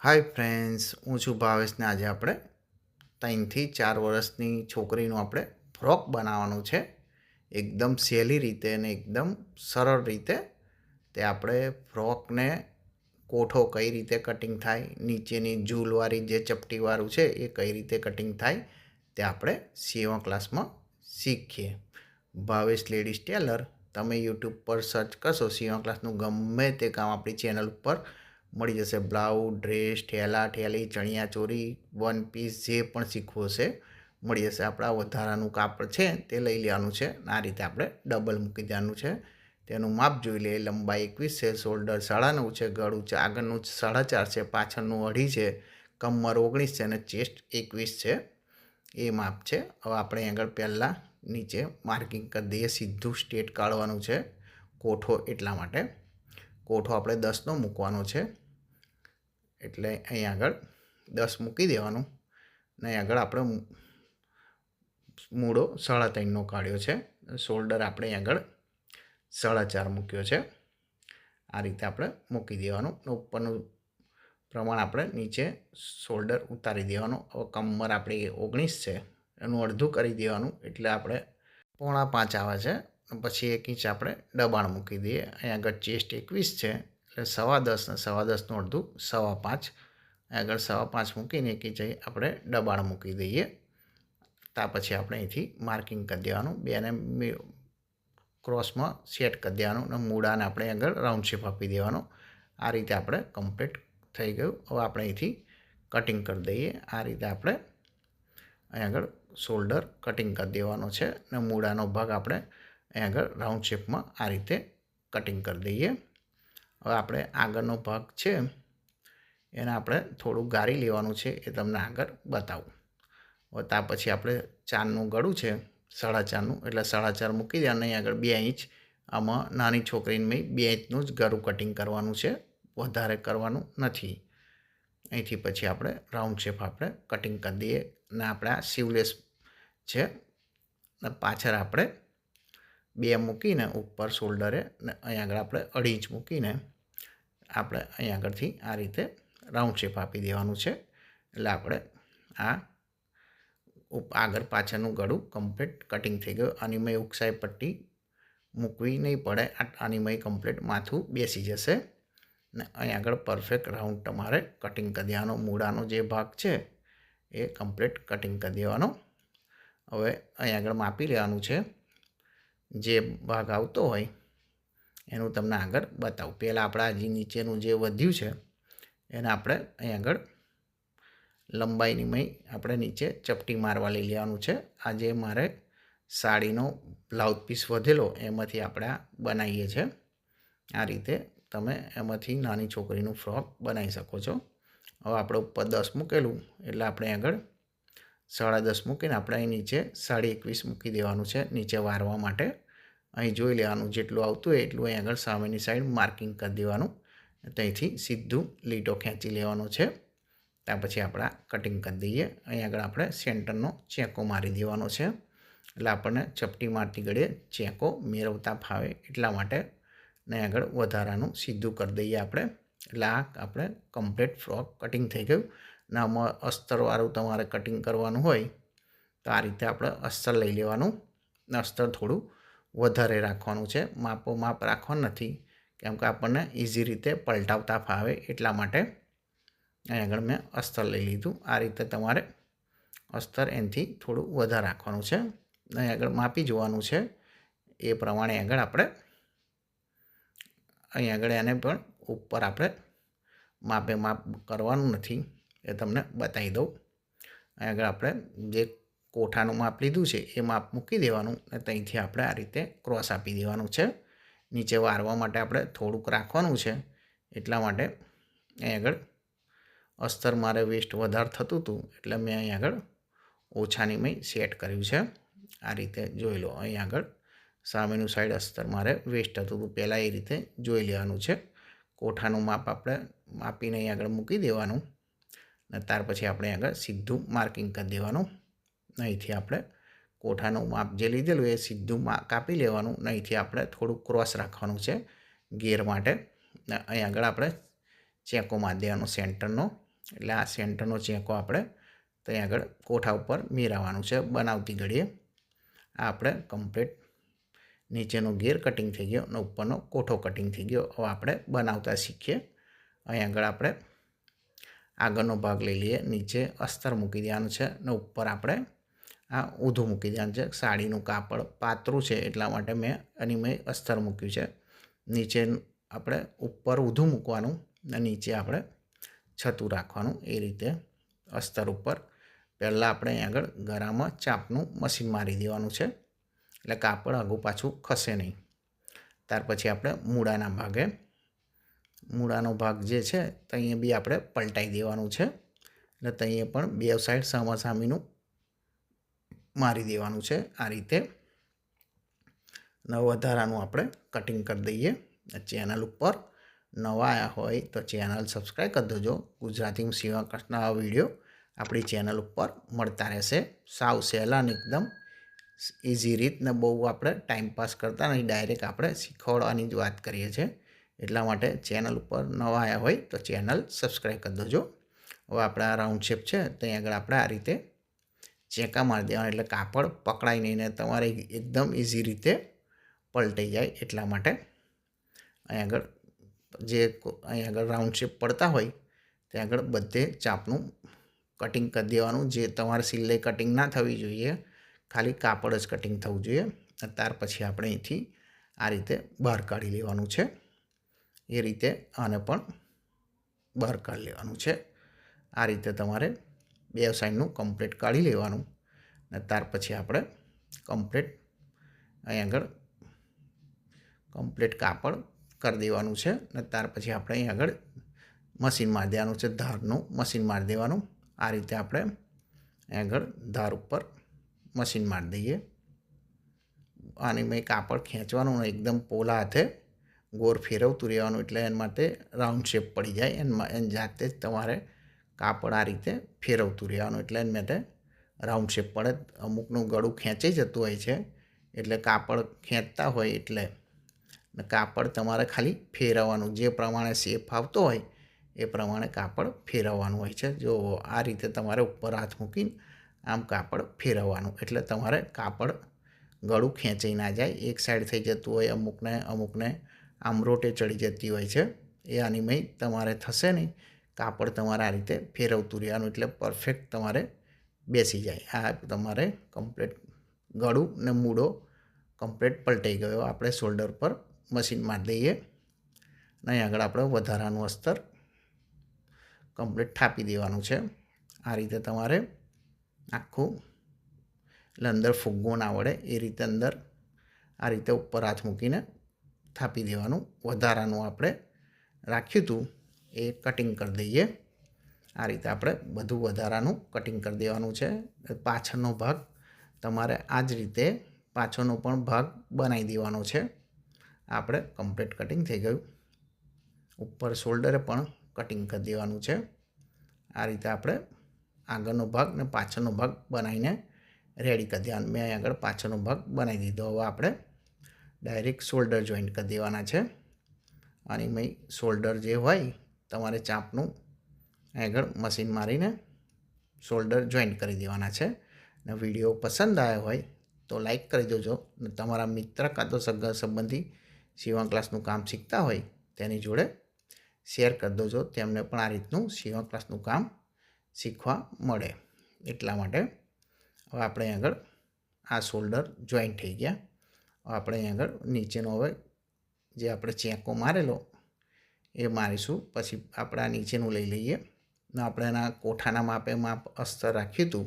Hi friends, હું છું ભાવેશને આજે આપણે 3 થી 4 વર્ષની છોકરીનું આપણે ફ્રોક બનાવવાનું છે. એકદમ સહેલી રીતે અને એકદમ સરળ રીતે તે આપણે ફ્રોકને કોઠો કઈ રીતે કટિંગ થાય, નીચેની ઝૂલવાળી જે ચપટીવાળું છે એ કઈ રીતે કટિંગ થાય તે આપણે સીવણ ક્લાસમાં શીખીએ. ભાવેશ લેડીઝ ટેલર તમે યુટ્યુબ પર સર્ચ કરશો સીવણ ક્લાસનું ગમે તે કામ આપણી ચેનલ ઉપર મળી જશે. બ્લાઉઝ, ડ્રેસ, ઠેલા ઠેલી, ચણિયાચોળી, વન પીસ જે પણ શીખવું હશે મળી જશે. આપણા વધારાનું કાપડ છે તે લઈ લેવાનું છે. આ રીતે આપણે ડબલ મૂકી દેવાનું છે. તેનું માપ જોઈ લઈએ. લંબાઈ 21 છે, શોલ્ડર 9.5 છે, ગળું છે આગળનું 4.5 છે, પાછળનું 2.5 છે, કમર 19 છે અને ચેસ્ટ 21 છે. એ માપ છે. હવે આપણે આગળ પહેલાં નીચે માર્કિંગ કરી દઈએ. સીધું સ્ટ્રેટ કાઢવાનું છે કોઠો, એટલા માટે કોઠો આપણે 10નો મૂકવાનો છે. એટલે અહીં આગળ 10 મૂકી દેવાનું ને અહીં આગળ આપણે મૂળો 3.5નો કાઢ્યો છે. શોલ્ડર આપણે અહીં આગળ 4.5 મૂક્યો છે. આ રીતે આપણે મૂકી દેવાનું. ઉપરનું પ્રમાણ આપણે નીચે શોલ્ડર ઉતારી દેવાનું. હવે કમર આપણી 19 છે, એનું અડધું કરી દેવાનું એટલે આપણે 4.5 આવે છે. પછી 1 ઇંચ આપણે દબાણ મૂકી દઈએ. અહીં આગળ ચેસ્ટ 21 છે એટલે 10.25 ને 10.25નું અડધું 5.25. આગળ 5.25 મૂકીને 1 ઇંચ આપણે દબાણ મૂકી દઈએ. ત્યાર પછી આપણે અહીંથી માર્કિંગ કરી દેવાનું. બેને ક્રોસમાં સેટ કરી દેવાનું અને મૂળાને આપણે આગળ રાઉન્ડ શેપ આપી દેવાનો. આ રીતે આપણે કમ્પ્લીટ થઈ ગયું. હવે આપણે અહીંથી કટિંગ કરી દઈએ. આ રીતે આપણે અહીં આગળ શોલ્ડર કટિંગ કરી દેવાનો છે અને મૂળાનો ભાગ આપણે અહીં આગળ રાઉન્ડ શેપમાં આ રીતે કટિંગ કરી દઈએ. હવે આપણે આગળનો ભાગ છે એને આપણે થોડું ગાળી લેવાનું છે, એ તમને આગળ બતાવું. હવે ત્યાર પછી આપણે 4નું ગળું છે 4.5નું એટલે 4.5 મૂકી દેવાનું. અહીં આગળ 2 ઇંચ આમાં નાની છોકરીને મેં 2 ઇંચનું જ ગળું કટિંગ કરવાનું છે, વધારે કરવાનું નથી. અહીંથી પછી આપણે રાઉન્ડ શેપ આપણે કટિંગ કરી દઈએ અને આપણે આ સીવલેસ છે અને પાછળ આપણે 2 મૂકીને ઉપર શોલ્ડરે ને અહીં આગળ આપણે 2.5 ઇંચ મૂકીને આપણે અહીં આગળથી આ રીતે રાઉન્ડ શેપ આપી દેવાનું છે. એટલે આપણે આ આગળ પાછળનું ગળું કમ્પ્લીટ કટિંગ થઈ ગયું. આની મેં ઉકસાઈ પટ્ટી મૂકવી નહીં પડે. આની મેં કમ્પ્લીટ માથું બેસી જશે ને અહીં આગળ પરફેક્ટ રાઉન્ડ તમારે કટિંગ કરી દેવાનો. મૂળાનો જે ભાગ છે એ કમ્પ્લીટ કટિંગ કરી દેવાનો. હવે અહીં આગળ માપી લેવાનું છે. જે ભાગ આવતો હોય એનું તમને આગળ બતાવું. પહેલાં આપણા જે નીચેનું જે વધ્યું છે એને આપણે અહીં આગળ લંબાઈની મેં આપણે નીચે ચપટી મારવા લઈ લેવાનું છે. આ જે મારે સાડીનો બ્લાઉઝ પીસ વધેલો એમાંથી આપણે આ બનાવીએ છીએ. આ રીતે તમે એમાંથી નાની છોકરીનું ફ્રોક બનાવી શકો છો. હવે આપણે ઉપર 10 મૂકેલું એટલે આપણે આગળ 10.5 મૂકીને આપણે અહીં નીચે 21.5 મૂકી દેવાનું છે નીચે વારવા માટે. અહીં જોઈ લેવાનું જેટલું આવતું હોય એટલું અહીં આગળ સામેની સાઈડ માર્કિંગ કરી દેવાનું. ત્યાંથી સીધું લીટો ખેંચી લેવાનો છે. ત્યાર પછી આપણે કટિંગ કરી દઈએ. અહીં આગળ આપણે સેન્ટરનો ચેકો મારી દેવાનો છે એટલે આપણને ચપટી મારતી ઘડીએ ચેકો મેળવતા ફાવે એટલા માટે. ને આગળ વધારાનું સીધું કરી દઈએ આપણે. એટલે આ આપણે કમ્પ્લીટ ફ્રોક કટિંગ થઈ ગયું. ને આમાં અસ્તરવાળું તમારે કટિંગ કરવાનું હોય તો આ રીતે આપણે અસ્તર લઈ લેવાનું. અસ્તર થોડું વધારે રાખવાનું છે, માપ રાખવાનું નથી, કેમ કે આપણને ઇઝી રીતે પલટાવતા ફાવે એટલા માટે અહીં આગળ મેં અસ્તર લઈ લીધું. આ રીતે તમારે અસ્તર એનાથી થોડું વધારે રાખવાનું છે. અહીં આગળ માપી જોવાનું છે એ પ્રમાણે આગળ આપણે અહીં આગળ એને પણ ઉપર આપણે માપ કરવાનું નથી, એ તમને બતાવી દઉં. અહીં આગળ આપણે જે કોઠાનું માપ લીધું છે એ માપ મૂકી દેવાનું અને ત્યાંથી આપણે આ રીતે ક્રોસ આપી દેવાનું છે. નીચે વારવા માટે આપણે થોડુંક રાખવાનું છે એટલા માટે અહીં આગળ અસ્તર મારે વેસ્ટ વધારે થતું હતું એટલે મેં અહીં આગળ ઓછાની મેં સેટ કર્યું છે. આ રીતે જોઈ લો. અહીં આગળ સામેનું સાઈડ અસ્તર મારે વેસ્ટ થતું હતું, પહેલાં એ રીતે જોઈ લેવાનું છે. કોઠાનું માપ આપણે માપીને અહીં આગળ મૂકી દેવાનું અને ત્યાર પછી આપણે આગળ સીધું માર્કિંગ કરી દેવાનું. અહીંથી આપણે કોઠાનું માપ જે લીધેલું એ સીધું કાપી લેવાનું. અહીંથી આપણે થોડું ક્રોસ રાખવાનું છે ઘેર માટે. અહીં આગળ આપણે ચેકો મારી દેવાનો સેન્ટરનો. એટલે આ સેન્ટરનો ચેકો આપણે ત્યાં આગળ કોઠા ઉપર મેળવવાનું છે બનાવતી ઘડીએ. આ આપણે કમ્પ્લીટ નીચેનો ગેર કટિંગ થઈ ગયો અને ઉપરનો કોઠો કટિંગ થઈ ગયો. હવે આપણે બનાવતા શીખીએ. અહીં આગળ આપણે આગળનો ભાગ લઈ લઈએ, નીચે અસ્તર મૂકી દેવાનું છે અને ઉપર આપણે આ ઊંધું મૂકી દેવાનું છે. સાડીનું કાપડ પાતળું છે એટલા માટે મેં અસ્તર મૂક્યું છે. નીચે આપણે ઉપર ઊંધું મૂકવાનું અને નીચે આપણે છતું રાખવાનું. એ રીતે અસ્તર ઉપર પહેલાં આપણે અહીં આગળ ગળામાં ચાપનું મશીન મારી દેવાનું છે એટલે કાપડ આગું પાછું ખસે નહીં. ત્યાર પછી આપણે મૂળાનો ભાગ જે છે તો અહીંયા બી આપણે પલટાઈ દેવાનું છે એટલે ત્યાં પણ બે સાઈડ સામાસામીનું મારી દેવાનું છે. આ રીતે વધારાનું આપણે કટિંગ કરી દઈએ. ચેનલ ઉપર નવા આવ્યા હોય તો ચેનલ સબસ્ક્રાઈબ કરી દેજો. ગુજરાતીમાં સીવણ ક્લાસના વિડીયો આપણી ચેનલ ઉપર મળતા રહેશે. સાવ સહેલા અને એકદમ ઇઝી રીત ને બહુ આપણે ટાઈમપાસ કરતા નહીં, ડાયરેક્ટ આપણે શીખવાડવાની જ વાત કરીએ છીએ. એટલા માટે ચેનલ ઉપર નવા આવ્યા હોય તો ચેનલ સબસ્ક્રાઈબ કરી દેજો. હવે આપણે આ રાઉન્ડ શેપ છે ત્યાં આગળ આપણે આ રીતે ચેકા મારી દેવાના એટલે કાપડ પકડાય નહીં ને તમારે એકદમ ઇઝી રીતે પલટાઈ જાય. એટલા માટે અહીં આગળ રાઉન્ડ શેપ પડતા હોય ત્યાં આગળ બધે ચાપનું કટિંગ કરી દેવાનું. જે તમારે સિલાઈ કટિંગ ના થવી જોઈએ, ખાલી કાપડ જ કટિંગ થવું જોઈએ. ત્યાર પછી આપણે અહીંથી આ રીતે બહાર કાઢી લેવાનું છે. એ રીતે આને પણ બહાર કાઢી લેવાનું છે. આ રીતે તમારે બે સાઈડનું કમ્પ્લીટ કાઢી લેવાનું અને ત્યાર પછી આપણે કમ્પ્લીટ અહીં આગળ કમ્પ્લીટ કાપડ કરી દેવાનું છે અને ત્યાર પછી આપણે અહીં આગળ મશીન મારી દેવાનું છે. ધારનું મશીન મારી દેવાનું. આ રીતે આપણે અહીં આગળ ધાર ઉપર મશીન મારી દઈએ. આની મેં કાપડ ખેંચવાનું ને એકદમ પોલા હાથે ગોળ ફેરવતું રહેવાનું એટલે એના માટે રાઉન્ડ શેપ પડી જાય. એની જાતે જ તમારે કાપડ આ રીતે ફેરવતું રહેવાનું એટલે એના માટે રાઉન્ડ શેપ પડે. અમુકનું ગળું ખેંચાઈ જતું હોય છે એટલે કાપડ ખેંચતા હોય એટલે કાપડ તમારે ખાલી ફેરવવાનું. જે પ્રમાણે શેપ આવતો હોય એ પ્રમાણે કાપડ ફેરવવાનું હોય છે. જો આ રીતે તમારે ઉપર હાથ મૂકીને આમ કાપડ ફેરવવાનું એટલે તમારે કાપડ ગળું ખેંચાઈ ના જાય. એક સાઈડ થઈ જતું હોય અમુકને આમરોટે ચડી જતી હોય છે. એ આની તમારે થશે નહીં. કાપડ તમારે આ રીતે ફેરવતું રહેવાનું એટલે પરફેક્ટ તમારે બેસી જાય. આ તમારે કમ્પ્લીટ ગળું ને મૂળો કમ્પ્લીટ પલટાઈ ગયો. આપણે શોલ્ડર પર મશીન મારી દઈએ અને અહીં આગળ આપણે વધારાનું અસ્તર કમ્પ્લીટ થાપી દેવાનું છે. આ રીતે તમારે આખું એટલે અંદર ફુગ્ગો ના વળે એ રીતે અંદર આ રીતે ઉપર હાથ મૂકીને થાપી દેવાનું. વધારાનું આપણે રાખ્યું હતું એ કટિંગ કરી દઈએ. આ રીતે આપણે બધું વધારાનું કટિંગ કરી દેવાનું છે. પાછળનો ભાગ તમારે આ જ રીતે પાછળનો પણ ભાગ બનાવી દેવાનો છે. આપણે કમ્પ્લીટ કટિંગ થઈ ગયું. ઉપર શોલ્ડરે પણ કટિંગ કરી દેવાનું છે. આ રીતે આપણે આગળનો ભાગ ને પાછળનો ભાગ બનાવીને રેડી કરી દેવાનું. મેં આગળ પાછળનો ભાગ બનાવી દીધો. હવે આપણે ડાયરેક્ટ શોલ્ડર જોઈન્ટ કરી દેવાના છે. અને શોલ્ડર જે હોય તમારે ચાપનું આગળ મશીન મારીને શોલ્ડર જોઈન્ટ કરી દેવાના છે. ને વિડીયો પસંદ આવ્યો હોય તો લાઈક કરી દેજો. ને તમારા મિત્ર કાં તો સગા સંબંધી સીવણ ક્લાસનું કામ શીખતા હોય તેની જોડે શેર કરી દેજો. તેમને પણ આ રીતનું સીવણ ક્લાસનું કામ શીખવા મળે. એટલા માટે હવે આપણે આગળ આ શોલ્ડર જોઈન્ટ થઈ ગયા. આપણે અહીં આગળ નીચેનો હવે જે આપણે ચેકો મારેલો એ મારીશું. પછી આપણે આ નીચેનું લઈ લઈએ ને આપણે એના કોઠાના માપ અસ્તર રાખ્યું હતું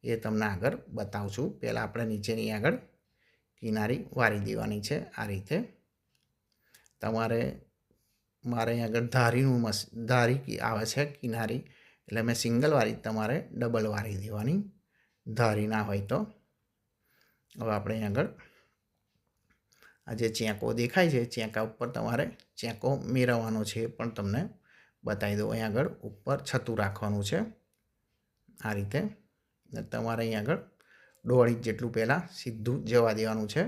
એ તમને આગળ બતાવું છું. પહેલાં આપણે નીચેની આગળ કિનારી વારી દેવાની છે. આ રીતે મારે અહીં આગળ ધારી આવે છે કિનારી એટલે મેં સિંગલ વારી, તમારે ડબલ વારી દેવાની ધારી ના હોય તો. હવે આપણે અહીં આગળ આ જે ચેકો દેખાય છે ચેકા ઉપર તમારે ચેકો મેળવવાનો છે એ પણ તમને બતાવી દઉં. અહીં આગળ ઉપર છતું રાખવાનું છે આ રીતે. તમારે અહીં આગળ 1.5 ઇંચ જેટલું પહેલાં સીધું જવા દેવાનું છે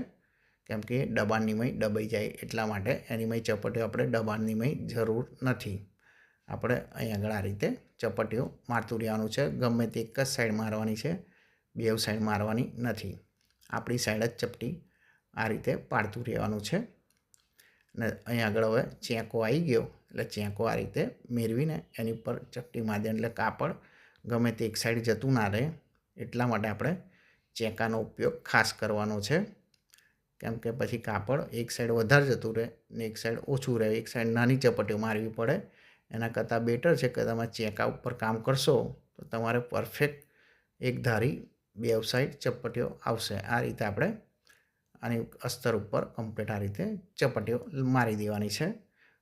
કેમ કે દબાણની દબાઈ જાય એટલા માટે. એની ચપટીઓ આપણે દબાણની જરૂર નથી. આપણે અહીં આગળ આ રીતે ચપટીઓ મારતું રહેવાનું છે. ગમે તે એક જ સાઈડ મારવાની છે, બેવ સાઈડ મારવાની નથી. આપણી સાઈડ જ ચપટી આ રીતે પાડતું રહેવાનું છે. અને અહીં આગળ હવે ચેકો આવી ગયો એટલે ચેકો આ રીતે મેળવીને એની ઉપર ચપટી મારી દે એટલે કાપડ ગમે તે એક સાઈડ જતું ના રહે. એટલા માટે આપણે ચેકાનો ઉપયોગ ખાસ કરવાનો છે, કેમ કે પછી કાપડ એક સાઈડ વધારે જતું રહે ને એક સાઈડ ઓછું રહે, એક સાઈડ નાની ચપટીઓ મારવી પડે. એના કરતાં બેટર છે કે તમે ચેકા ઉપર કામ કરશો તો તમારે પરફેક્ટ એક ધારી બેવ સાઈડ ચપટીઓ આવશે. આ રીતે આપણે આની અસ્તર ઉપર કમ્પ્લીટ આ રીતે ચપટીઓ મારી દેવાની છે.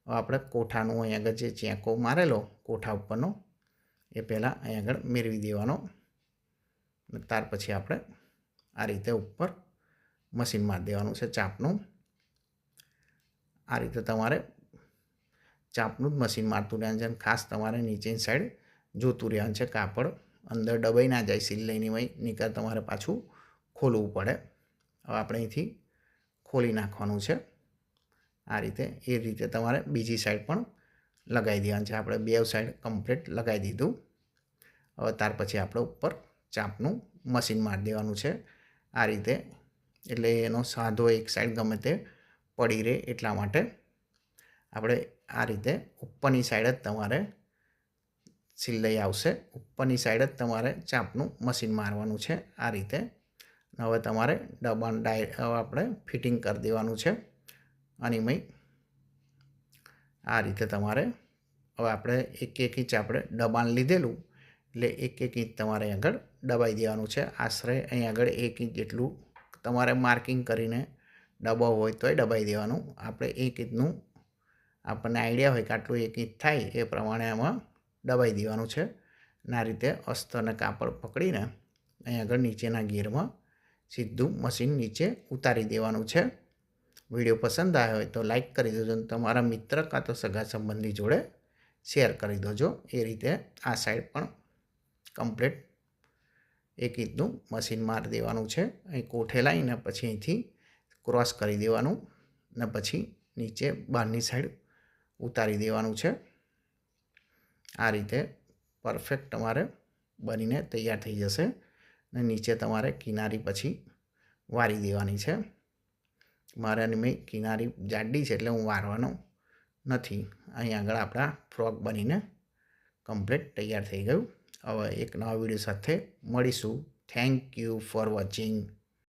હવે આપણે કોઠાનું અહીં આગળ જે ચેકો મારેલો કોઠા ઉપરનો એ પહેલાં અહીં આગળ મેળવી દેવાનો. ત્યાર પછી આપણે આ રીતે ઉપર મશીન મારી દેવાનું છે ચાપનું. આ રીતે તમારે ચાપનું જ મશીન મારતું રહેવાનું છે. ખાસ તમારે નીચેની સાઈડ જોતું રહેવાનું છે, કાપડ અંદર દબાઈ ના જાય સિલાઈની વહી, નીકળ તમારે પાછું ખોલવું પડે. હવે આપણે અહીંથી ખોલી નાખવાનું છે આ રીતે. એ રીતે તમારે બીજી સાઈડ પણ લગાવી દેવાનું છે. આપણે બેવ સાઈડ કમ્પ્લીટ લગાવી દીધું. હવે ત્યાર પછી આપણે ઉપર ચાપનું મશીન મારી દેવાનું છે આ રીતે. એટલે એનો સાદો એક સાઈડ ગમે તે પડી રહે એટલા માટે આપણે આ રીતે ઉપરની સાઈડ જ તમારે સિલાઈ આવશે. ઉપરની સાઈડ જ તમારે ચાપનું મશીન મારવાનું છે આ રીતે. હવે તમારે દબાણ હવે આપણે ફિટિંગ કરી દેવાનું છે અનિમય. આ રીતે તમારે હવે આપણે એક ઇંચ આપણે દબાણ લીધેલું એટલે એક ઇંચ તમારે આગળ દબાઈ દેવાનું છે. આશરે અહીં આગળ 1 ઇંચ જેટલું તમારે માર્કિંગ કરીને દબાવવું હોય તોય દબાઈ દેવાનું. આપણે 1 ઇંચનું આપણને આઈડિયા હોય કે આટલું 1 ઇંચ થાય એ પ્રમાણે આમાં દબાઈ દેવાનું છે. અને આ રીતે અસ્તરને કાપડ પકડીને અહીં આગળ નીચેના ગિયરમાં સીધું મશીન નીચે ઉતારી દેવાનું છે. વિડીયો પસંદ આવ્યો હોય તો લાઈક કરી દેજો અને તમારા મિત્ર કાં તો સગા સંબંધી જોડે શેર કરી દેજો. એ રીતે આ સાઈડ પણ કમ્પ્લીટ 1 ઇંચનું મશીન મારી દેવાનું છે. અહીં કોઠે લાવીને પછી અહીંથી ક્રોસ કરી દેવાનું ને પછી નીચે બહારની સાઈડ ઉતારી દેવાનું છે. આ રીતે પરફેક્ટ તમારે બનીને તૈયાર થઈ જશે. અને નીચે તમારે કિનારી પછી વારી દેવાની છે. મારે મેં કિનારી જાડી છે એટલે હું વારવાનો નથી. અહીં આગળ આપણા ફ્રોક બનીને કમ્પ્લીટ તૈયાર થઈ ગયું. હવે એક નવા વિડીયો સાથે મળીશું. Thank you for watching.